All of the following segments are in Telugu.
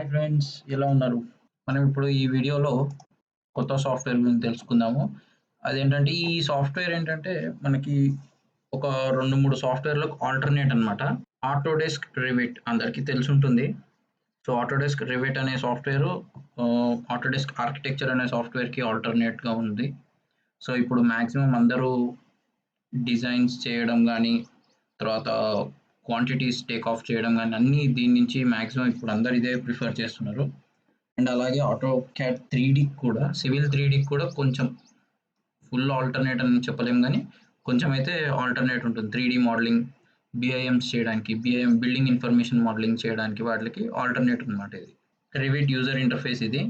హాయ్ ఫ్రెండ్స్, ఎలా ఉన్నారు? మనం ఇప్పుడు ఈ వీడియోలో కొత్త సాఫ్ట్‌వేర్ గురించి తెలుసుకుందాము. అదేంటంటే ఈ సాఫ్ట్‌వేర్ ఏంటంటే మనకి ఒక 2, 3 సాఫ్ట్‌వేర్‌లకు ఆల్టర్‌నేట్ అన్నమాట. ఆటోడెస్క్ రివిట్ అందరికీ తెలిసుంటుంది. సో, ఆటోడెస్క్ రివిట్ అనే సాఫ్ట్‌వేరు ఆటోడెస్క్ ఆర్కిటెక్చర్ అనే సాఫ్ట్‌వేర్‌కి ఆల్టర్‌నేట్‌గా ఉంది. సో, ఇప్పుడు మాక్సిమం అందరూ డిజైన్స్ చేయడం గానీ, తర్వాత క్వాంటిటీస్ టేక్ ఆఫ్ చేయడం గానీ అన్నీ దీని నుంచి మాక్సిమం ఇప్పుడు అందరూ ఇదే ప్రిఫర్ చేస్తున్నారు. అండ్ అలాగే ఆటోక్యాడ్ 3డీకి కూడా సివిల్ 3డీకి కూడా కొంచెం ఫుల్ ఆల్టర్నేట్ అని చెప్పలేం కానీ కొంచెం అయితే ఆల్టర్నేట్ ఉంటుంది. 3డీ మోడలింగ్, బిఐఎమ్స్ చేయడానికి, బిఐఎం బిల్డింగ్ ఇన్ఫర్మేషన్ మోడలింగ్ చేయడానికి వాటికి ఆల్టర్నేట్ అనమాట ఇది. రివిట్ యూజర్ ఇంటర్ఫేస్ ఇది.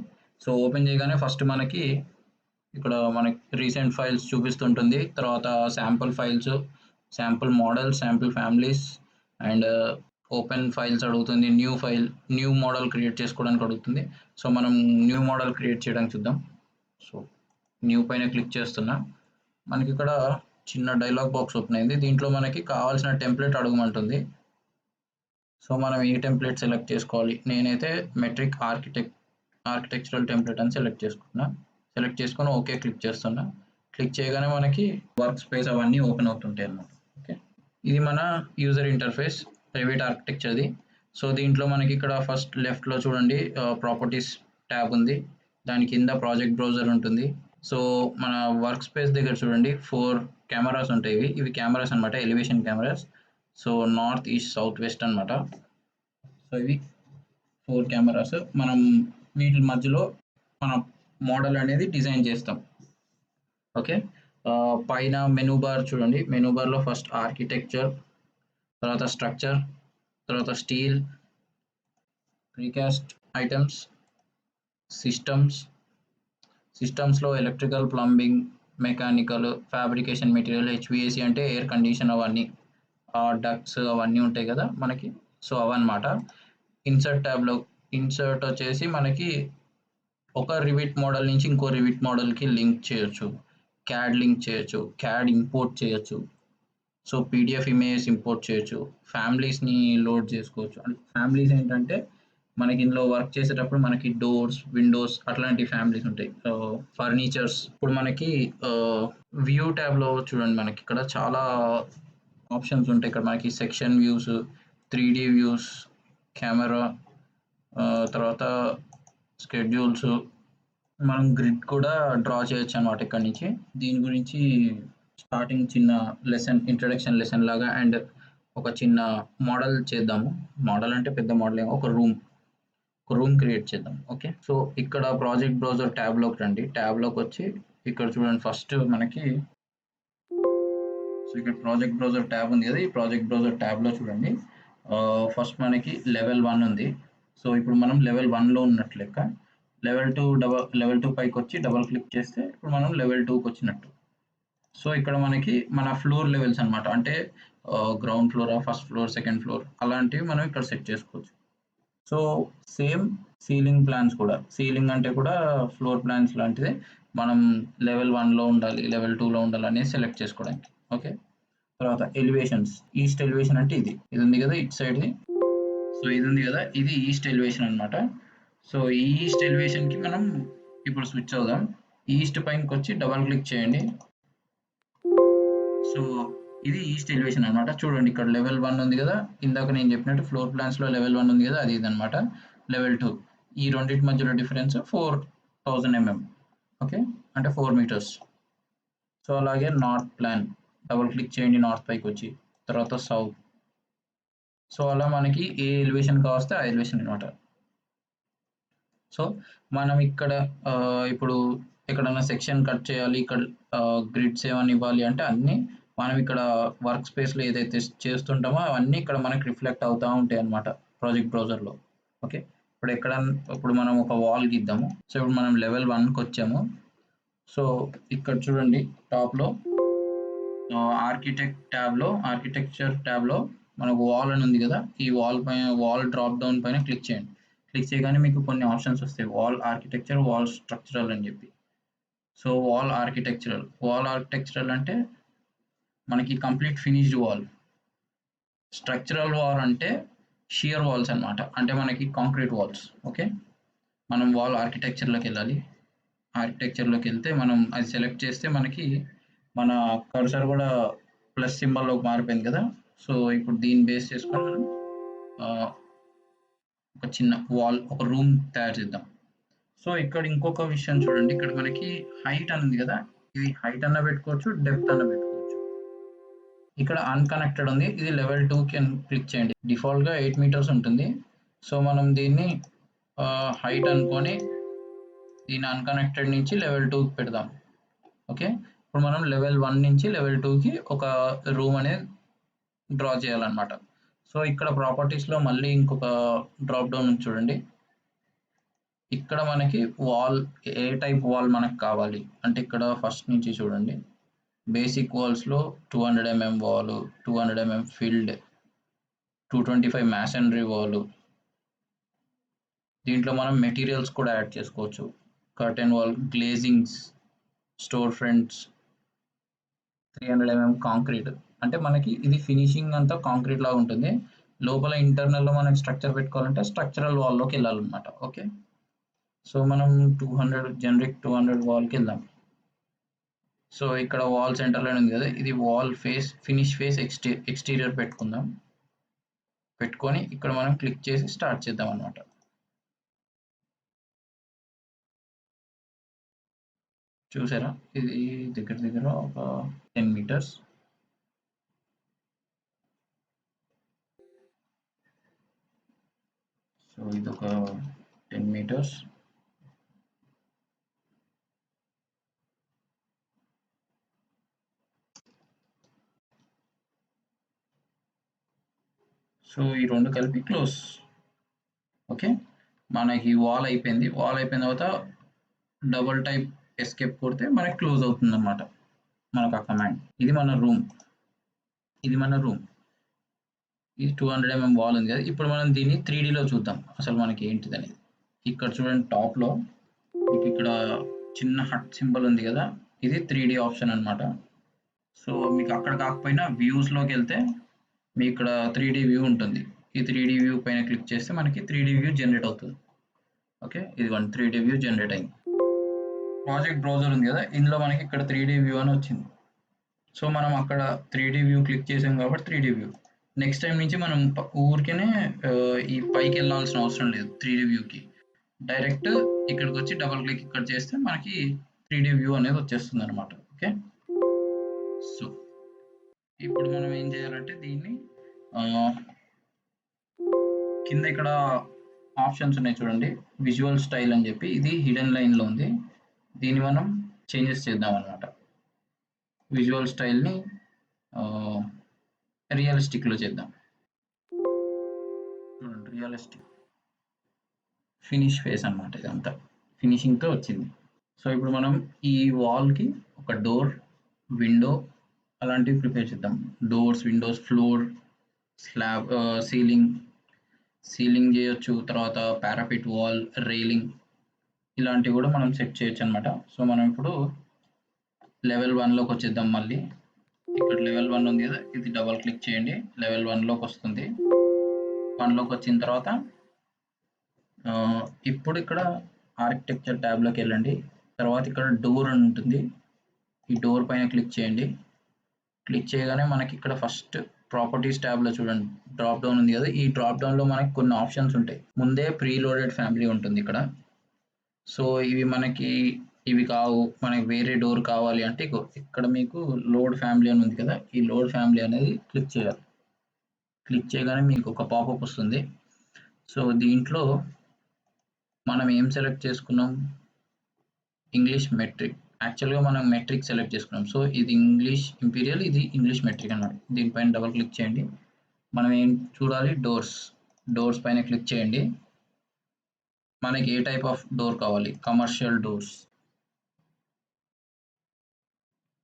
సో ఓపెన్ చేయగానే ఫస్ట్ మనకి ఇక్కడ మనకి రీసెంట్ ఫైల్స్ చూపిస్తుంటుంది. తర్వాత sample files, sample models, sample families and open files అడుగుతుంది. న్యూ మోడల్ క్రియేట్ చేసుకోవడానికి అడుగుతుంది. సో మనం న్యూ మోడల్ క్రియేట్ చేయడానికి చూద్దాం. సో న్యూ పైన క్లిక్ చేస్తున్నా. మనకి ఇక్కడ చిన్న డైలాగ్ బాక్స్ ఓపెన్ అయింది. దీంట్లో మనకి కావాల్సిన టెంప్లెట్ అడగమంటుంది. సో మనం ఏ టెంప్లెట్ సెలెక్ట్ చేసుకోవాలి? నేనైతే మెట్రిక్ ఆర్కిటెక్చరల్ టెంప్లెట్ అని సెలెక్ట్ చేసుకున్నా. సెలెక్ట్ చేసుకొని ఓకే క్లిక్ చేస్తున్నా. క్లిక్ చేయగానే మనకి వర్క్ స్పేస్ అవన్నీ ఓపెన్ అవుతుంటాయి అన్నమాట. ఓకే, ఇది మన యూజర్ ఇంటర్ఫేస్ రివిట్ ఆర్కిటెక్చర్ది. సో దీంట్లో మనకి ఇక్కడ ఫస్ట్ లెఫ్ట్లో చూడండి ప్రాపర్టీస్ ట్యాబ్ ఉంది. దాని కింద ప్రాజెక్ట్ బ్రౌజర్ ఉంటుంది. సో మన వర్క్ స్పేస్ దగ్గర చూడండి 4 కెమెరాస్ ఉంటాయి. ఇవి కెమెరాస్ అనమాట, elevation cameras. So north, east, south, west అనమాట. సో ఇవి 4 కెమెరాస్. మనం వీటి మధ్యలో మన మోడల్ అనేది డిజైన్ చేస్తాం. ఓకే, పైన మెనూ బార్ చూడండి. మెనూ బార్లో ఫస్ట్ ఆర్కిటెక్చర్, తర్వాత స్ట్రక్చర్, తర్వాత స్టీల్, ప్రీకాస్ట్ ఐటమ్స్, సిస్టమ్స్లో electrical, plumbing, mechanical, fabrication material, HVAC అంటే ఎయిర్ కండిషన్ అవన్నీ, డక్ట్స్ అవన్నీ ఉంటాయి కదా మనకి. సో అవన్నమాట. ఇన్సర్ట్ వచ్చేసి మనకి ఒక రివిట్ మోడల్ నుంచి ఇంకో రివిట్ మోడల్కి లింక్ చేయొచ్చు, క్యాడ్ లింక్ చేయొచ్చు, క్యాడ్ ఇంపోర్ట్ చేయొచ్చు. సో పీడిఎఫ్ ఇమేజెస్ ఇంపోర్ట్ చేయొచ్చు, ఫ్యామిలీస్ని లోడ్ చేసుకోవచ్చు. అంటే ఫ్యామిలీస్ ఏంటంటే మనకి ఇందులో వర్క్ చేసేటప్పుడు మనకి డోర్స్, విండోస్ అట్లాంటి ఫ్యామిలీస్ ఉంటాయి. ఫర్నిచర్స్. ఇప్పుడు మనకి వ్యూ ట్యాబ్లో చూడండి, మనకి ఇక్కడ చాలా ఆప్షన్స్ ఉంటాయి. ఇక్కడ మనకి section views, 3D views, camera, తర్వాత స్కెడ్యూల్స్, మనం గ్రిడ్ కూడా డ్రా చేయొచ్చు అనమాట ఇక్కడ నుంచి. దీని గురించి స్టార్టింగ్ చిన్న ఇంట్రడక్షన్ లెసన్ లాగా అండ్ ఒక చిన్న మోడల్ చేద్దాము. మోడల్ అంటే పెద్ద మోడల్ ఏమో, ఒక రూమ్ క్రియేట్ చేద్దాం. ఓకే, సో ఇక్కడ ప్రాజెక్ట్ బ్రౌజర్ ట్యాబ్లోకి రండి. ట్యాబ్లోకి వచ్చి ఇక్కడ చూడండి ఫస్ట్ మనకి, సో ఇక్కడ ప్రాజెక్ట్ బ్రౌజర్ ట్యాబ్ ఉంది కదా, ఈ ప్రాజెక్ట్ బ్రౌజర్ ట్యాబ్లో చూడండి ఫస్ట్ మనకి లెవెల్ 1 ఉంది. సో ఇప్పుడు మనం లెవెల్ 1లో ఉన్నట్లు లెక్క. లెవెల్ 2 పైకి వచ్చి డబల్ క్లిక్ చేస్తే ఇప్పుడు మనం లెవెల్ 2కి వచ్చినట్టు. సో ఇక్కడ మనకి మన ఫ్లోర్ లెవెల్స్ అనమాట, అంటే ground flora, first floor, second floor అలాంటివి మనం ఇక్కడ సెట్ చేసుకోవచ్చు. సో సేమ్ సీలింగ్ ప్లాన్స్ కూడా, సీలింగ్ అంటే కూడా ఫ్లోర్ ప్లాన్స్ లాంటిదే. మనం లెవెల్ 1లో ఉండాలి, లెవెల్ 2లో ఉండాలి అనేది సెలెక్ట్ చేసుకోవడానికి. ఓకే, తర్వాత ఎలివేషన్స్. ఈస్ట్ ఎలివేషన్ అంటే ఇది ఉంది కదా ఇటు సైడ్ది. సో ఇది ఉంది కదా, ఇది ఈస్ట్ ఎలివేషన్ అనమాట. సో ఈ ఈస్ట్ ఎలివేషన్కి మనం ఇప్పుడు స్విచ్ అవుదాం. ఈస్ట్ పైనకి వచ్చి డబల్ క్లిక్ చేయండి. సో ఇది ఈస్ట్ ఎలివేషన్ అనమాట. చూడండి ఇక్కడ లెవెల్ 1 ఉంది కదా, ఇందాక నేను చెప్పినట్టు ఫ్లోర్ ప్లాన్స్లో లెవెల్ 1 ఉంది కదా, అది ఇదనమాట. లెవెల్ 2, ఈ రెండింటి మధ్యలో డిఫరెన్స్ 4000 mm. ఓకే, అంటే 4 meters. సో అలాగే నార్త్ ప్లాన్, డబుల్ క్లిక్ చేయండి నార్త్ పైకి వచ్చి, తర్వాత సౌత్. సో అలా మనకి ఏ ఎలివేషన్ కావస్తే ఆ ఎలివేషన్ అనమాట. సో మనం ఇక్కడ ఇప్పుడు ఎక్కడైనా సెక్షన్ కట్ చేయాలి, ఇక్కడ గ్రిడ్స్ ఏమైనా ఇవ్వాలి అంటే అన్నీ మనం ఇక్కడ వర్క్ స్పేస్లో ఏదైతే చేస్తుంటామో అవన్నీ ఇక్కడ మనకి రిఫ్లెక్ట్ అవుతూ ఉంటాయి అన్నమాట ప్రాజెక్ట్ బ్రౌజర్లో. ఓకే, ఇప్పుడు మనం ఒక వాల్ గీద్దాము. సో ఇప్పుడు మనం లెవెల్ 1కి వచ్చాము. సో ఇక్కడ చూడండి టాప్లో ఆర్కిటెక్చర్ ట్యాబ్లో మనకు వాల్ అని ఉంది కదా, ఈ వాల్ డ్రాప్ డౌన్ పైన క్లిక్ చేయండి. క్లిక్ చేయగానే మీకు కొన్ని ఆప్షన్స్ వస్తాయి, వాల్ ఆర్కిటెక్చర్, వాల్ స్ట్రక్చరల్ అని చెప్పి. సో వాల్ ఆర్కిటెక్చరల్ అంటే మనకి complete finished wall. Structural wall అంటే షియర్ వాల్స్ అన్నమాట. అంటే మనకి కాంక్రీట్ వాల్స్. ఓకే. మనం వాల్ ఆర్కిటెక్చర్‌లోకి వెళ్ళాలి. ఆర్కిటెక్చర్‌లోకి వెళ్తే మనం అది సెలెక్ట్ చేస్తే మనకి మన కర్సర్ కూడా ప్లస్ సింబల్‌లోకి మారిపోయింది కదా! సో, ఇప్పుడు దీన్ని బేస్ చేసుకొని మనం ఆహ్, ఒక చిన్న వాల్, ఒక రూమ్ తయారు చేద్దాం. సో, ఇక్కడ ఇంకొక విషయం చూడండి. ఇక్కడ మనకి హైట్ అని ఉంది కదా! ఇది హైట్ అన్నా పెట్టుకోవచ్చు, డెప్త్ అన్నా పెట్టుకోవచ్చు. ఇక్కడ అన్‌కనెక్టెడ్ ఉంది. ఇది లెవెల్ 2కి క్లిక్ చేయండి. డిఫాల్ట్‌గా 8 మీటర్స్ ఉంటుంది. సో, మనం దీన్ని హైట్ అనుకోని దీన్ని అన్‌కనెక్టెడ్ నుంచి లెవెల్ 2కి పెడదాం. ఓకే. ఇప్పుడు మనం లెవెల్ 1 నుంచి లెవెల్ 2కి ఒక రూమ్ అనేది డ్రా చేయాలన్నమాట. సో, ఇక్కడ ప్రాపర్టీస్‌లో మళ్ళీ ఇంకొక డ్రాప్ డౌన్ ఉంది చూడండి. ఇక్కడ మనకి వాల్, ఏ టైప్ వాల్ మనకు కావాలి అంటే ఇక్కడ ఫస్ట్ నుంచి చూడండి. బేసిక్ వాల్స్‌లో 200 వాల్, 200 ఫిల్డ్, 225 మాసనరీ వాల్. దీంట్లో మనం మెటీరియల్స్ కూడా యాడ్ చేసుకోవచ్చు. Curtain wall, glazings, store fronts, 300 concrete. అంటే మనకి ఇది ఫినిషింగ్ అంతా కాంక్రీట్ లాగా ఉంటుంది. లోపల ఇంటర్నల్‌లో మనకి స్ట్రక్చర్ పెట్టుకోవాలంటే స్ట్రక్చరల్ వాల్‌లోకి వెళ్ళాలన్నమాట. ఓకే. సో, మనం 200 జనరిక్ 200 వాల్‌కి వెళ్దాం. సో, ఇక్కడ వాల్ సెంటర్‌లోనే ఉంది కదా! ఇది wall face, finish face, exterior పెట్టుకుందాం. పెట్టుకొని ఇక్కడ మనం క్లిక్ చేసి స్టార్ట్ చేద్దాం అన్నమాట. చూసారా? ఇది దగ్గర దగ్గర ఒక 10 మీటర్స్. సో, ఇదొక 10 మీటర్స్. సో, ఈ 2 కలిపి క్లోజ్. ఓకే. మనకి వాల్ అయిపోయింది. వాల్ అయిపోయిన తర్వాత డబుల్ టైప్ ఎస్కేప్ కొడితే మనకి క్లోజ్ అవుతుందన్నమాట. మనకు ఆ కమాండ్. ఇది మన రూమ్. ఇది మన రూమ్. ఇది 200 వాల్ ఉంది కదా! ఇప్పుడు మనం దీన్ని 3డీలో చూద్దాం. అసలు మనకి ఏంటిదనేది. ఇక్కడ చూడండి టాప్‌లో మీకు ఇక్కడ చిన్న హట్ సింబల్ ఉంది కదా! ఇది 3డీ ఆప్షన్ అన్నమాట. సో, మీకు అక్కడ కాకపోయినా వ్యూస్‌లోకెళ్తే మీకు ఇక్కడ 3డీ వ్యూ ఉంటుంది. ఈ 3డీ వ్యూ పైన క్లిక్ చేస్తే మనకి 3డీ వ్యూ జనరేట్ అవుతుంది. ఓకే. ఇదిగోండి 3డీ వ్యూ జనరేట్ అయింది. ప్రాజెక్ట్ బ్రౌజర్ ఉంది కదా! ఇందులో మనకి ఇక్కడ 3డీ వ్యూ అని వచ్చింది. సో, మనం అక్కడ 3డీ వ్యూ క్లిక్ చేసాం కాబట్టి 3డీ వ్యూ. నెక్స్ట్ టైమ్ నుంచి మనం ఊరికేనే ఈ పైకెళ్ళాల్సిన అవసరం లేదు 3డీ వ్యూకి. డైరెక్ట్ ఇక్కడికొచ్చి డబుల్ క్లిక్ ఇక్కడ చేస్తే మనకి 3డీ వ్యూ అనేది వచ్చేస్తుందన్నమాట. ఓకే. సో, ఇప్పుడు మనం ఏం చేయాలంటే దీన్ని ఆహ్, కింద ఇక్కడ ఆప్షన్స్ ఉన్నాయి చూడండి. విజువల్ స్టైల్ అని చెప్పి ఇది హిడెన్ లైన్‌లో ఉంది. దీన్ని మనం చేంజెస్ చేద్దామన్నమాట. విజువల్ స్టైల్‌ని ఆహ్, రియలిస్టిక్‌లో చేద్దాం. చూడండి రియలిస్టిక్. ఫినిష్ ఫేస్ అన్నమాట ఇదంతా. ఫినిషింగ్‌తో వచ్చింది. సో, ఇప్పుడు మనం ఈ వాల్‌కి ఒక డోర్, విండో అలాంటివి ప్రిపేర్ చేద్దాం. Doors, Windows, floor, slab, ceiling చేయొచ్చు. తర్వాత పారాపెట్ వాల్, రైలింగ్ ఇలాంటివి కూడా మనం సెట్ చేయొచ్చన్నమాట. సో, మనం ఇప్పుడు లెవెల్ 1లోకి వచ్చేద్దాం మళ్ళీ. ఇక్కడ లెవెల్ 1 ఉంది కదా! ఇది డబుల్ క్లిక్ చేయండి. లెవెల్ 1లోకి వస్తుంది. 1లోకి వచ్చిన తర్వాత ఇప్పుడు ఇక్కడ ఆర్కిటెక్చర్ ట్యాబ్‌లోకి వెళ్ళండి. తర్వాత ఇక్కడ డోర్ అని ఉంటుంది. ఈ డోర్ పైన క్లిక్ చేయండి. క్లిక్ చేయగానే మనకి ఇక్కడ ఫస్ట్ ప్రాపర్టీస్ ట్యాబ్‌లో చూడండి డ్రాప్ డౌన్ ఉంది కదా! ఈ డ్రాప్ డౌన్‌లో మనకి కొన్ని ఆప్షన్స్ ఉంటాయి. ముందే ప్రీ లోడెడ్ ఫ్యామిలీ ఉంటుంది ఇక్కడ. సో, ఇవి కావు. మనకి వేరే డోర్ కావాలి అంటే ఇగో ఇక్కడ మీకు లోడ్ ఫ్యామిలీ అని ఉంది కదా! ఈ లోడ్ ఫ్యామిలీ అనేది క్లిక్ చేయాలి. క్లిక్ చేయగానే మీకు ఒక పాపప్ వస్తుంది. సో, దీంట్లో మనం ఏం సెలెక్ట్ చేసుకున్నాం? English metric. యాక్చువల్‌గా మనం మెట్రిక్ సెలెక్ట్ చేసుకున్నాం. సో, ఇది ఇంగ్లీష్ ఇంపీరియల్, ఇది ఇంగ్లీష్ మెట్రిక్ అన్నమాట. దీనిపైన డబుల్ క్లిక్ చేయండి. మనం ఏం చూడాలి? డోర్స్. డోర్స్ పైన క్లిక్ చేయండి. మనకి ఏ టైప్ ఆఫ్ డోర్ కావాలి? Commercial doors.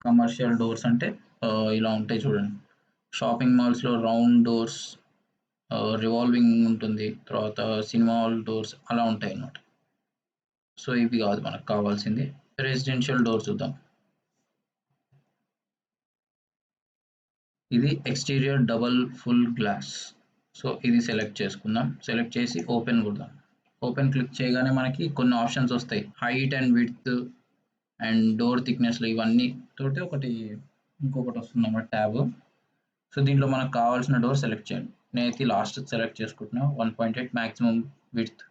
కమర్షియల్ డోర్స్ అంటే ఇలా ఉంటాయి చూడండి. షాపింగ్ మాల్స్‌లో రౌండ్ డోర్స్, రివాల్వింగ్ ఉంటుంది. తర్వాత సినిమా హాల్ డోర్స్ అలా ఉంటాయన్నమాట. సో, ఇవి కాదు మనకు కావాల్సింది. రెసిడెన్షియల్ డోర్ చూద్దాం. ఇది exterior double full glass. So ఇది సెలెక్ట్ చేసుకుందాం. సెలెక్ట్ చేసి ఓపెన్ కొడదాం. ఓపెన్ క్లిక్ చేయగానే మనకి కొన్ని ఆప్షన్స్ వస్తాయి. Height and width and door థిక్నెస్లు ఇవన్నీ తోటి ఇంకొకటి వస్తుందన్నమాట ట్యాబ్. సో దీంట్లో మనకు కావాల్సిన డోర్ సెలెక్ట్ చేయండి. నేనైతే లాస్ట్ సెలెక్ట్ చేసుకుంటున్నా 1.8 మ్యాక్సిమం విడ్త్.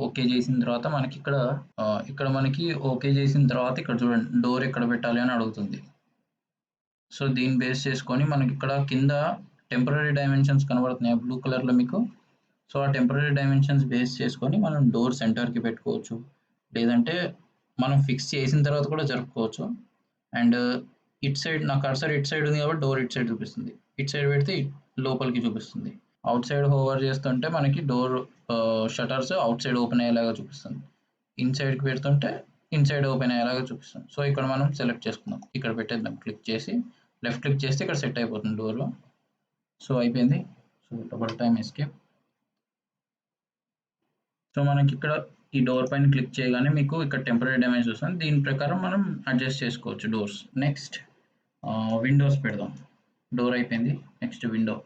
ఓకే చేసిన తర్వాత మనకి ఇక్కడ మనకి ఓకే చేసిన తర్వాత ఇక్కడ చూడండి డోర్ ఎక్కడ పెట్టాలి అని అడుగుతుంది. సో దీన్ని బేస్ చేసుకొని మనకి ఇక్కడ కింద టెంపరరీ డైమెన్షన్స్ కనబడుతున్నాయి బ్లూ కలర్లో మీకు. సో ఆ టెంపరరీ డైమెన్షన్స్ బేస్ చేసుకొని మనం డోర్ సెంటర్కి పెట్టుకోవచ్చు, లేదంటే మనం ఫిక్స్ చేసిన తర్వాత కూడా జరుపుకోవచ్చు. అండ్ ఇట్ సైడ్ నా కర్సర్ ఇట్ సైడ్ ఉంది కాబట్టి డోర్ ఇట్ సైడ్ చూపిస్తుంది, ఇట్ సైడ్ పెడితే లోపలికి చూపిస్తుంది. అవుట్ సైడ్ హోవర్ చేస్తుంటే మనకి door shutters out side open అయ్యేలాగా చూపిస్తుంది, ఇన్సైడ్కి పెడుతుంటే ఇన్సైడ్ ఓపెన్ అయ్యేలాగా చూపిస్తుంది. సో ఇక్కడ మనం సెలెక్ట్ చేసుకుందాం, ఇక్కడ పెట్టేద్దాం. క్లిక్ చేసి లెఫ్ట్ క్లిక్ చేస్తే ఇక్కడ సెట్ అయిపోతుంది డోర్లో. సో అయిపోయింది. So double time escape. So మనకి ఇక్కడ ఈ డోర్ పైన క్లిక్ చేయగానే మీకు ఇక్కడ టెంపరరీ డైమెన్షన్స్ వస్తుంది. దీని ప్రకారం మనం అడ్జస్ట్ చేసుకోవచ్చు డోర్స్. నెక్స్ట్ విండోస్ పెడదాం. డోర్ అయిపోయింది. నెక్స్ట్ విండో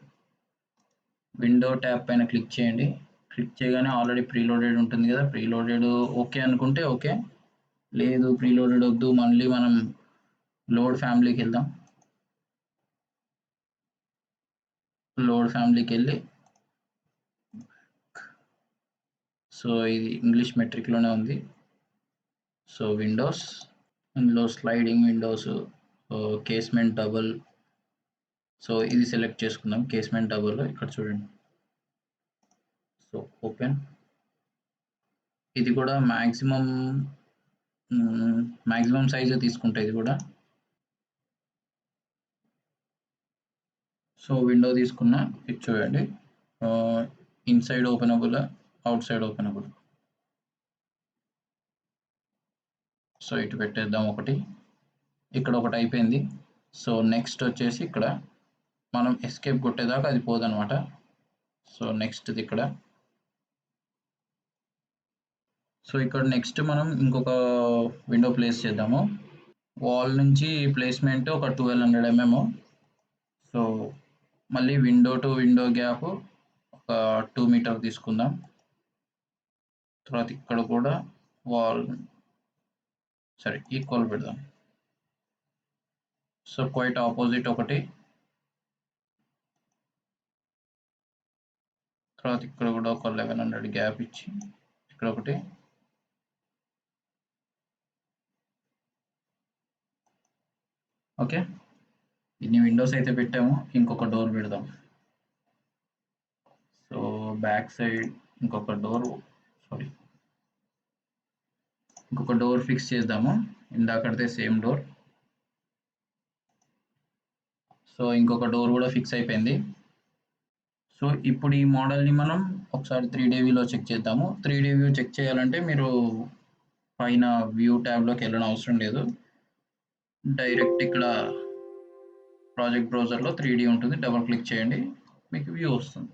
ట్యాబ్ పైన క్లిక్ చేయండి. క్లిక్ చేయగానే ఆల్రెడీ ప్రీలోడెడ్ ఉంటుంది కదా, ప్రీలోడెడ్ ఓకే అనుకుంటే ఓకే, లేదు ప్రీలోడెడ్ వద్దు మళ్ళీ మనం లోడ్ ఫ్యామిలీకి వెళ్దాం. లోడ్ ఫ్యామిలీకి వెళ్ళి సో ఇది ఇంగ్లీష్ మెట్రిక్లోనే ఉంది. సో విండోస్, ఇందులో sliding Windows, casement double. So ఇది సెలెక్ట్ చేసుకుందాం, కేస్మెంట్ డబుల్. ఇక్కడ చూడండి. So open. ఇది కూడా మ్యాక్సిమం సైజు తీసుకుంటా ఇది కూడా. సో విండో తీసుకున్నా, ఇది చూడండి inside openable, out side openable. So ఇటు పెట్టేద్దాం ఒకటి. ఇక్కడ ఒకటి అయిపోయింది. సో నెక్స్ట్ వచ్చేసి ఇక్కడ మనం ఎస్కేప్ కొట్టేదాకా అది పోదనమాట. సో నెక్స్ట్ది ఇక్కడ. సో ఇక్కడ నెక్స్ట్ మనం ఇంకొక విండో ప్లేస్ చేద్దాము. వాల్ నుంచి ప్లేస్మెంట్ ఒక 1200 mm. సో మళ్ళీ విండో టు విండో గ్యాప్ ఒక 2 మీటర్ తీసుకుందాం. తర్వాత ఇక్కడ కూడా వాల్ సరే ఈక్వల్ పెడదాం. సో క్వైట్ ఆపోజిట్ ఒకటి. తర్వాత ఇక్కడ కూడా ఒక 1100 గ్యాప్ ఇచ్చి ఇక్కడ ఒకటి. ఓకే, ఇన్ని విండోస్ అయితే పెట్టాము. ఇంకొక డోర్ పెడదాం. సో బ్యాక్ సైడ్ ఇంకొక డోర్ ఫిక్స్ చేద్దాము. ఇందాకడితే సేమ్ డోర్. సో ఇంకొక డోర్ కూడా ఫిక్స్ అయిపోయింది. సో ఇప్పుడు ఈ మోడల్ని మనం ఒకసారి 3D వ్యూలో చెక్ చేద్దాము. 3D వ్యూ చెక్ చేయాలంటే మీరు పైన వ్యూ ట్యాబ్లోకి వెళ్ళడం అవసరం లేదు, డైరెక్ట్ ఇక్కడ ప్రాజెక్ట్ బ్రౌజర్లో 3D ఉంటుంది, డబుల్ క్లిక్ చేయండి, మీకు వ్యూ వస్తుంది.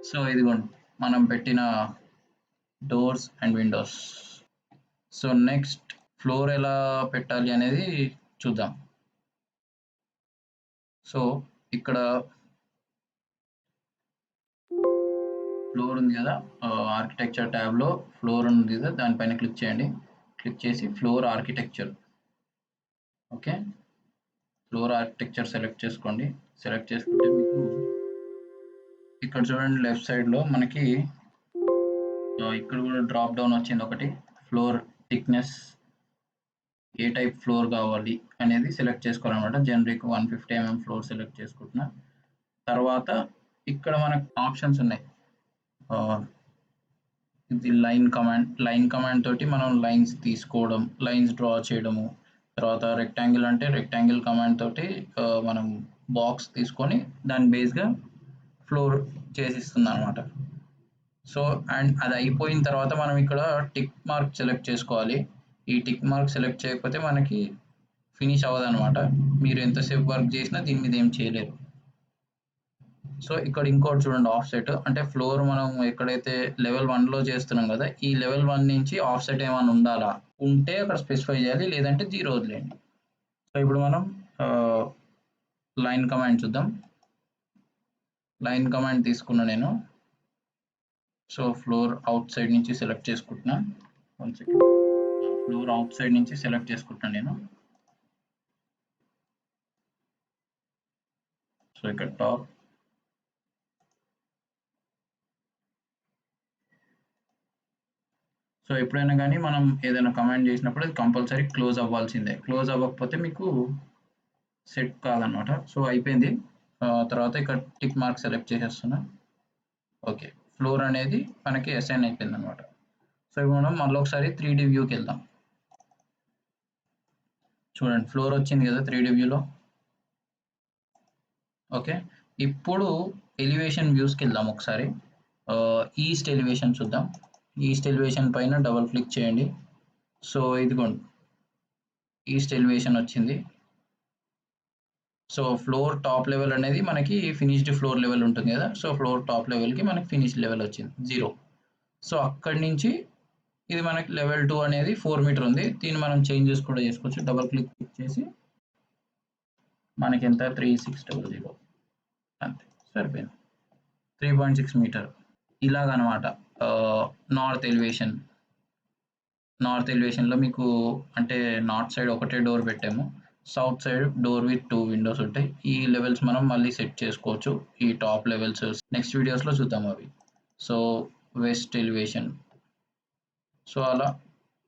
సో ఇదిగోండి మనం పెట్టిన doors and Windows. So next floor ఎలా పెట్టాలి అనేది చూద్దాం. సో ఇక్కడ ఫ్లోర్ ఉంది కదా, ఆర్కిటెక్చర్ ట్యాబ్లో ఫ్లోర్ ఉంది కదా, దానిపైన క్లిక్ చేయండి. క్లిక్ చేసి floor architecture. Okay, floor architecture select చేసుకోండి. సెలెక్ట్ చేసుకుంటే మీకు ఇక్కడ చూడండి లెఫ్ట్ సైడ్లో మనకి ఇక్కడ కూడా డ్రాప్ డౌన్ వచ్చింది ఒకటి. ఫ్లోర్ థిక్నెస్, ఏ టైప్ ఫ్లోర్ కావాలి అనేది సెలెక్ట్ చేసుకోవాలన్నమాట. జనరిక్ 150 mm ఫ్లోర్ సెలెక్ట్ చేసుకుంటున్నా. తర్వాత ఇక్కడ మనకు ఆప్షన్స్ ఉన్నాయి. ఇది లైన్ కమాండ్ తోటి మనం లైన్స్ తీసుకోవడం, లైన్స్ డ్రా చేయడము. తర్వాత రెక్టాంగిల్ అంటే రెక్టాంగిల్ కమాండ్ తోటి మనం బాక్స్ తీసుకొని దాని బేస్గా ఫ్లోర్ చేసిస్తుంది అనమాట. సో అండ్ అది అయిపోయిన తర్వాత మనం ఇక్కడ టిక్ మార్క్ సెలెక్ట్ చేసుకోవాలి. ఈ టిక్ మార్క్ సెలెక్ట్ చేయకపోతే మనకి ఫినిష్ అవ్వదు అనమాట. మీరు ఎంతసేపు వర్క్ చేసినా దీని మీద ఏం చేయలేరు. సో ఇక్కడ ఇంకోటి చూడండి, ఆఫ్ సెట్ అంటే ఫ్లోర్ మనం ఎక్కడైతే లెవెల్ 1లో చేస్తున్నాం కదా, ఈ లెవెల్ 1 నుంచి ఆఫ్ సెట్ ఏమైనా ఉండాలా, ఉంటే అక్కడ స్పెసిఫై చేయాలి, లేదంటే 0 వదిలేయండి. సో ఇప్పుడు మనం లైన్ కమాండ్ చూద్దాం. లైన్ కమాండ్ తీసుకున్నా నేను. సో ఫ్లోర్ అవుట్ సైడ్ నుంచి సెలెక్ట్ చేసుకుంటున్నా. 1 సెకండ్. ఫ్లోర్ అవుట్ సైడ్ నుంచి సెలెక్ట్ చేసుకుంటున్నా నేను. సో ఇక్కడ టాప్. సో ఎప్పుడైనా కానీ మనం ఏదైనా కమాండ్ చేసినప్పుడు అది కంపల్సరీ క్లోజ్ అవ్వాల్సిందే. క్లోజ్ అవ్వకపోతే మీకు సెట్ కాదనమాట. సో అయిపోయింది. తర్వాత ఇక్కడ టిక్ మార్క్ సెలెక్ట్ చేసేస్తున్నా. ఓకే, ఫ్లోర్ అనేది మనకి అసైన్ అయిపోయింది అనమాట. సో ఇప్పుడు మనం మళ్ళీ ఒకసారి 3D వ్యూకి వెళ్దాం. చూడండి ఫ్లోర్ వచ్చింది కదా 3D వ్యూలో. ఓకే, ఇప్పుడు ఎలివేషన్ వ్యూస్కి వెళ్దాం ఒకసారి. ఈస్ట్ ఎలివేషన్ చూద్దాం. ఈస్ట్ ఎలివేషన్ పైన డబుల్ క్లిక్ చేయండి. సో ఇదిగోండి ఈస్ట్ ఎలివేషన్ వచ్చింది. సో ఫ్లోర్ టాప్ లెవెల్ అనేది మనకి ఫినిష్డ్ ఫ్లోర్ లెవెల్ ఉంటుంది కదా. సో ఫ్లోర్ టాప్ లెవెల్కి మనకి ఫినిష్డ్ లెవెల్ వచ్చింది 0. సో అక్కడి నుంచి ఇది మనకి లెవెల్ 2 అనేది 4 మీటర్ ఉంది. దీన్ని మనం చేంజెస్ కూడా చేసుకోవచ్చు. డబుల్ క్లిక్ చేసి మనకి ఎంత 3600 అంతే, సరిపోయింది. 3.6 మీటర్ ఇలాగనమాట. North elevation. నార్త్ ఎలివేషన్లో మీకు అంటే నార్త్ సైడ్ ఒకటే డోర్ పెట్టాము. South side door with 2 Windows ఉంటాయి. ఈ లెవెల్స్ మనం మళ్ళీ సెట్ చేసుకోవచ్చు. ఈ టాప్ లెవెల్స్ నెక్స్ట్ వీడియోస్లో చూద్దాం అవి. So west elevation. సో అలా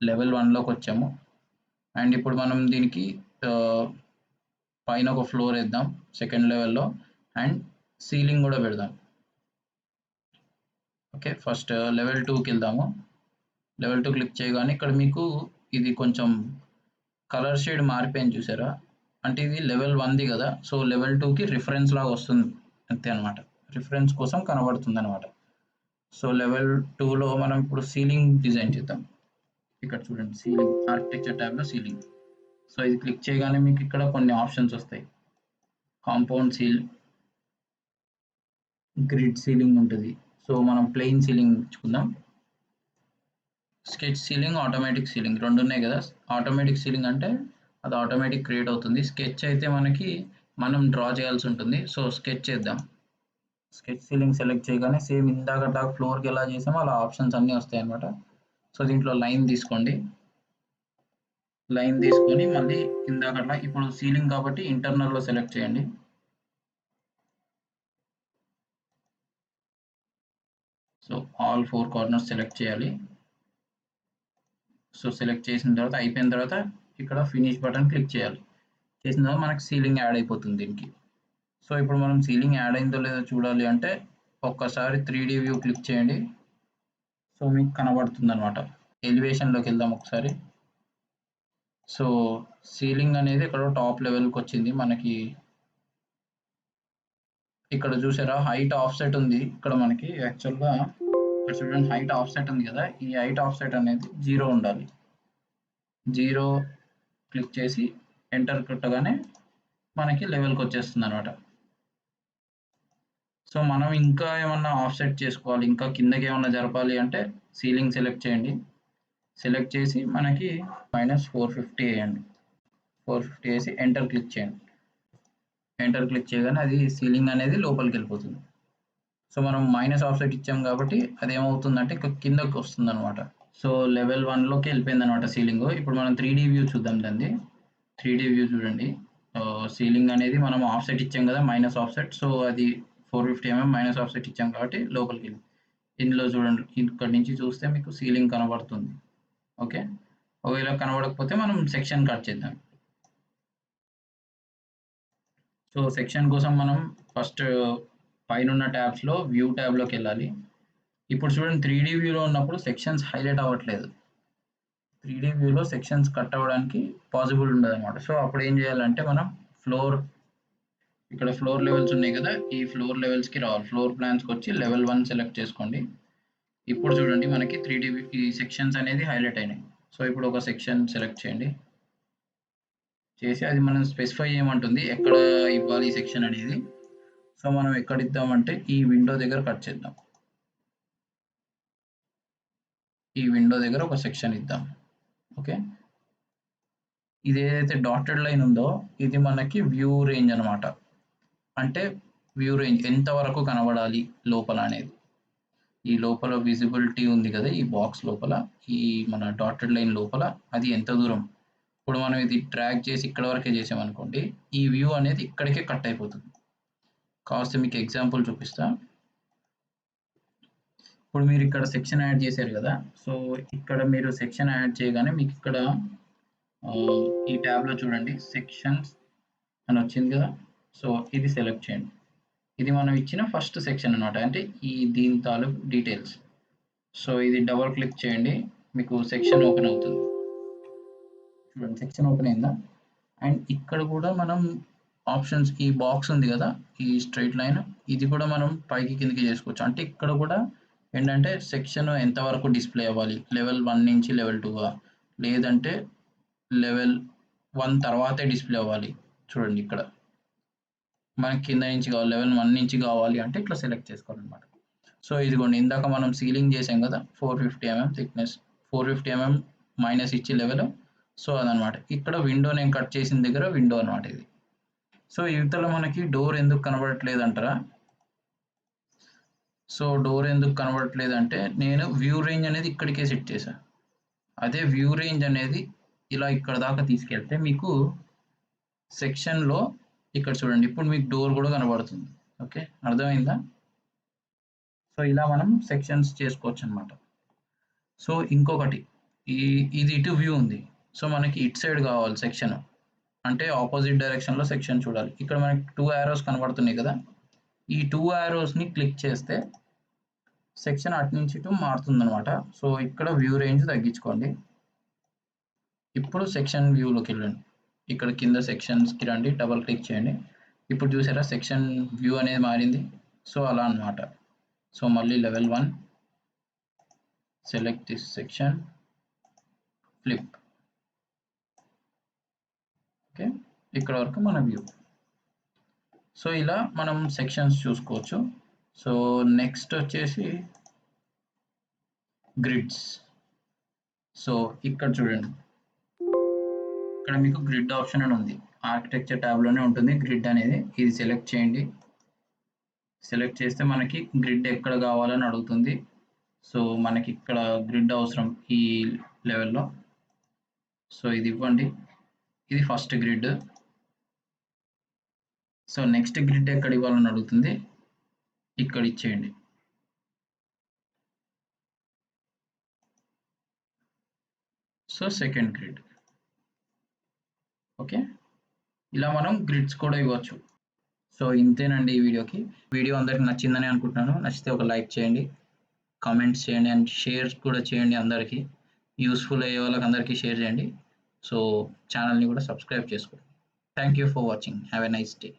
లెవెల్ 1లోకి వచ్చాము. అండ్ ఇప్పుడు మనం దీనికి పైన ఒక ఫ్లోర్ వేద్దాం సెకండ్ లెవెల్లో. అండ్ సీలింగ్ కూడా పెడదాం. ఓకే, ఫస్ట్ లెవెల్ 2కి వెళ్దాము. లెవెల్ 2 క్లిక్ చేయగానే ఇక్కడ మీకు ఇది కొంచెం కలర్ షేడ్ మారిపోయింది చూసారా. అంటే ఇది లెవెల్ 1ది కదా. సో లెవెల్ 2కి రిఫరెన్స్ లాగా వస్తుంది అంతే అనమాట. రిఫరెన్స్ కోసం కనబడుతుంది అనమాట. సో లెవెల్ 2లో మనం ఇప్పుడు సీలింగ్ డిజైన్ చేద్దాం. ఇక్కడ చూడండి సీలింగ్, ఆర్కిటెక్చర్ ట్యాబ్లో సీలింగ్. సో ఇది క్లిక్ చేయగానే మీకు ఇక్కడ కొన్ని ఆప్షన్స్ వస్తాయి. కాంపౌండ్ సీల్, గ్రిడ్ సీలింగ్ ఉంటుంది. సో మనం ప్లెయిన్ సీలింగ్ ఇచ్చుకుందాం. స్కెచ్ సీలింగ్, ఆటోమేటిక్ సీలింగ్ 2 ఉన్నాయి కదా. ఆటోమేటిక్ సీలింగ్ అంటే అది ఆటోమేటిక్ క్రియేట్ అవుతుంది. స్కెచ్ అయితే మనకి మనం డ్రా చేయాల్సి ఉంటుంది. సో స్కెచ్ చేద్దాం. స్కెచ్ సీలింగ్ సెలెక్ట్ చేయగానే సేమ్ ఇందాక ఫ్లోర్కి ఎలా చేసామో అలా ఆప్షన్స్ అన్నీ వస్తాయి అనమాట. సో దీంట్లో లైన్ తీసుకోండి. లైన్ తీసుకొని మళ్ళీ ఇందాకట్లా ఇప్పుడు సీలింగ్ కాబట్టి ఇంటర్నల్లో సెలెక్ట్ చేయండి. సో ఆల్ 4 కార్నర్స్ సెలెక్ట్ చేయాలి. సో సెలెక్ట్ చేసిన తర్వాత అయిపోయిన తర్వాత ఇక్కడ ఫినిష్ బటన్ క్లిక్ చేయాలి. చేసిన తర్వాత మనకి సీలింగ్ యాడ్ అయిపోతుంది దీనికి. సో ఇప్పుడు మనం సీలింగ్ యాడ్ అయిందో లేదో చూడాలి అంటే ఒక్కసారి 3D వ్యూ క్లిక్ చేయండి. సో మీకు కనబడుతుంది అనమాట. ఎలివేషన్లోకి వెళ్దాం ఒకసారి. సో సీలింగ్ అనేది ఇక్కడ టాప్ లెవెల్కి వచ్చింది మనకి. ఇక్కడ చూసారా హైట్ ఆఫ్సెట్ ఉంది. ఇక్కడ మనకి యాక్చువల్గా ఇక్కడ చూడండి హైట్ ఆఫ్సెట్ ఉంది కదా. ఈ హైట్ ఆఫ్సెట్ అనేది 0 ఉండాలి. 0 క్లిక్ చేసి ఎంటర్ కొట్టగానే మనకి లెవెల్కి వచ్చేస్తుంది అనమాట. సో మనం ఇంకా ఏమన్నా ఆఫ్సెట్ చేసుకోవాలి, ఇంకా కిందకి ఏమన్నా జరపాలి అంటే సీలింగ్ సెలెక్ట్ చేయండి. సెలెక్ట్ చేసి మనకి -450 వేయండి. 450 వేసి ఎంటర్ క్లిక్ చేయండి. ఎంటర్ క్లిక్ చేయగానే అది సీలింగ్ అనేది లోపలికి వెళ్ళిపోతుంది. సో మనం మైనస్ ఆఫ్సెట్ ఇచ్చాం కాబట్టి అది ఏమవుతుందంటే ఇంకా కిందకి వస్తుంది అనమాట. సో లెవెల్ 1లోకి వెళ్ళిపోయింది అనమాట సీలింగ్. ఇప్పుడు మనం 3D వ్యూ చూద్దాం దాన్ని. 3D వ్యూ చూడండి. సీలింగ్ అనేది మనం ఆఫ్సెట్ ఇచ్చాం కదా, మైనస్ ఆఫ్సెట్. సో అది 450 mm మైనస్ ఆఫ్సెట్ ఇచ్చాం కాబట్టి లోపలికి వెళ్ళి ఇందులో చూడండి ఇక్కడ నుంచి చూస్తే మీకు సీలింగ్ కనబడుతుంది. ఓకే, ఒకవేళ కనబడకపోతే మనం సెక్షన్ కట్ చేద్దాం. సో సెక్షన్ కోసం మనం ఫస్ట్ పైన ట్యాబ్స్లో వ్యూ ట్యాబ్లోకి వెళ్ళాలి. ఇప్పుడు చూడండి 3D వ్యూలో ఉన్నప్పుడు సెక్షన్స్ హైలైట్ అవ్వట్లేదు. 3D వ్యూలో సెక్షన్స్ కట్ అవ్వడానికి పాసిబుల్ ఉండదు అనమాట. సో అప్పుడు ఏం చేయాలంటే మనం ఇక్కడ ఫ్లోర్ లెవెల్స్ ఉన్నాయి కదా, ఈ ఫ్లోర్ లెవెల్స్కి రావాలి. ఫ్లోర్ ప్లాన్స్కి వచ్చి లెవెల్ 1 సెలెక్ట్ చేసుకోండి. ఇప్పుడు చూడండి మనకి 3D ఈ సెక్షన్స్ అనేది హైలైట్ అయినాయి. సో ఇప్పుడు ఒక సెక్షన్ సెలెక్ట్ చేయండి. చేసి అది మనం స్పెసిఫై చేయమంటుంది ఎక్కడ ఇవ్వాలి ఈ సెక్షన్ అనేది. సో మనం ఎక్కడ ఇద్దామంటే ఈ విండో దగ్గర కట్ చేద్దాం. ఈ విండో దగ్గర ఒక సెక్షన్ ఇద్దాం. ఓకే, ఇది ఏదైతే డాటెడ్ లైన్ ఉందో ఇది మనకి వ్యూ రేంజ్ అనమాట. అంటే వ్యూ రేంజ్ ఎంతవరకు కనబడాలి లోపల అనేది. ఈ లోపల విజిబిలిటీ ఉంది కదా! ఈ బాక్స్ లోపల, ఈ మన డాటెడ్ లైన్ లోపల అది ఎంత దూరం. ఇప్పుడు మనం ఇది డ్రాగ్ చేసి ఇక్కడ వరకే చేసామనుకోండి, ఈ వ్యూ అనేది ఇక్కడికే కట్ అయిపోతుంది. కావాల్సి మీకు ఎగ్జాంపుల్ చూపిస్తా. ఇప్పుడు మీరు ఇక్కడ సెక్షన్ యాడ్ చేశారు కదా! సో, ఇక్కడ మీరు సెక్షన్ యాడ్ చేయగానే మీకు ఇక్కడ ఈ ట్యాబ్‌లో చూడండి సెక్షన్స్ అని వచ్చింది కదా! సో, ఇది సెలెక్ట్ చేయండి. ఇది మనం ఇచ్చిన ఫస్ట్ సెక్షన్ అన్నమాట. అంటే దీని తాలూకు డీటెయిల్స్. సో, ఇది డబుల్ క్లిక్ చేయండి. మీకు సెక్షన్ ఓపెన్ అవుతుంది. చూడండి సెక్షన్ ఓపెన్ అయిందా? అండ్ ఇక్కడ కూడా మనం ఆప్షన్స్ ఈ బాక్స్ ఉంది కదా! ఈ స్ట్రెయిట్ లైన్ ఇది కూడా మనం పైకి కిందకి చేసుకోవచ్చు. అంటే ఇక్కడ కూడా ఏంటంటే సెక్షన్ ఎంతవరకు డిస్‌ప్లే అవ్వాలి. లెవెల్ 1 నుంచి లెవెల్ 2 లేదంటే లెవెల్ 1 తర్వాతే డిస్‌ప్లే అవ్వాలి. చూడండి ఇక్కడ. మనకి కింద నుంచి కావాలి. లెవెల్ 1 నుంచి కావాలి అంటే ఇట్లా సెలెక్ట్ చేసుకోవాలన్నమాట. సో, ఇదిగోండి ఇందాక మనం సీలింగ్ చేసాం కదా! 450 ఎంఎం థిక్‌నెస్ 450 ఎంఎం మైనస్ ఇచ్చి లెవెల్. సో, అదనమాట. ఇక్కడ విండో నేను కట్ చేసిన దగ్గర విండో అనమాట ఇది. సో, ఇవతల మనకి డోర్ ఎందుకు కనబడట్లేదంటారా? సో, డోర్ ఎందుకు కనబడట్లేదంటే నేను వ్యూ రేంజ్ అనేది ఇక్కడికే సెట్ చేశా. అదే వ్యూ రేంజ్ అనేది ఇలా ఇక్కడ దాకా తీసుకెళ్తే మీకు సెక్షన్‌లో ఇక్కడ చూడండి. ఇప్పుడు మీకు డోర్ కూడా కనబడుతుంది. ఓకే. అర్థమైందా? సో, ఇలా మనం సెక్షన్స్ చేసుకోవచ్చనమాట. సో, ఇంకొకటి ఇది ఇటు వ్యూ ఉంది. సో, మనకి ఇటు సైడ్ కావాలి సెక్షన్. అంటే ఆపోజిట్ డైరెక్షన్‌లో సెక్షన్ చూడాలి. ఇక్కడ మనకి 2 యారోస్ కనబడుతున్నాయి కదా! ఈ 2 యారోస్‌ని క్లిక్ చేస్తే సెక్షన్ అటు నుంచి ఇటు మారుతుందనమాట. సో, ఇక్కడ వ్యూ రేంజ్ తగ్గించుకోండి. ఇప్పుడు సెక్షన్ వ్యూలోకెళ్ళండి. ఇక్కడ కింద సెక్షన్స్‌కి రండి. డబుల్ క్లిక్ చేయండి. ఇప్పుడు చూసారా సెక్షన్ వ్యూ అనేది మారింది. సో, అలా అన్నమాట. సో, మళ్ళీ level 1 select this section flip. Okay. ఇక్కడ వరకు మన వ్యూ. సో, ఇలా మనం సెక్షన్స్ చూసుకోవచ్చు. సో, నెక్స్ట్ వచ్చేసి గ్రిడ్స్. సో, ఇక్కడ చూడండి. ఇక్కడ మీకు గ్రిడ్ ఆప్షన్ అని ఉంది. ఆర్కిటెక్చర్ ట్యాబ్‌లోనే ఉంటుంది గ్రిడ్ అనేది. ఇది సెలెక్ట్ చేయండి. సెలెక్ట్ చేస్తే మనకి గ్రిడ్ ఎక్కడ కావాలని అడుగుతుంది. సో, మనకి ఇక్కడ గ్రిడ్ అవసరం ఈ లెవెల్‌లో. సో, ఇది ఇవ్వండి. ఇది first grid. So, next grid ఎక్కడ ఇవ్వాలని అడుగుతుంది. ఇక్కడ ఇచ్చేయండి. So, second grid. ఓకే. ఇలా మనం గ్రిడ్స్ కూడా ఇవ్వచ్చు. సో, ఇంతేనండి ఈ వీడియోకి. వీడియో అందరికి నచ్చిందని అనుకుంటున్నాను. నచ్చితే ఒక లైక్ చేయండి. కామెంట్స్ చేయండి అండ్ షేర్ కూడా చేయండి అందరికి. యూజ్‌ఫుల్ అయ్యే వాళ్ళకి అందరికీ షేర్ చేయండి. సో, ఛానెల్‌ని కూడా సబ్స్క్రైబ్ చేసుకోండి. Thank you for watching. Have a nice day.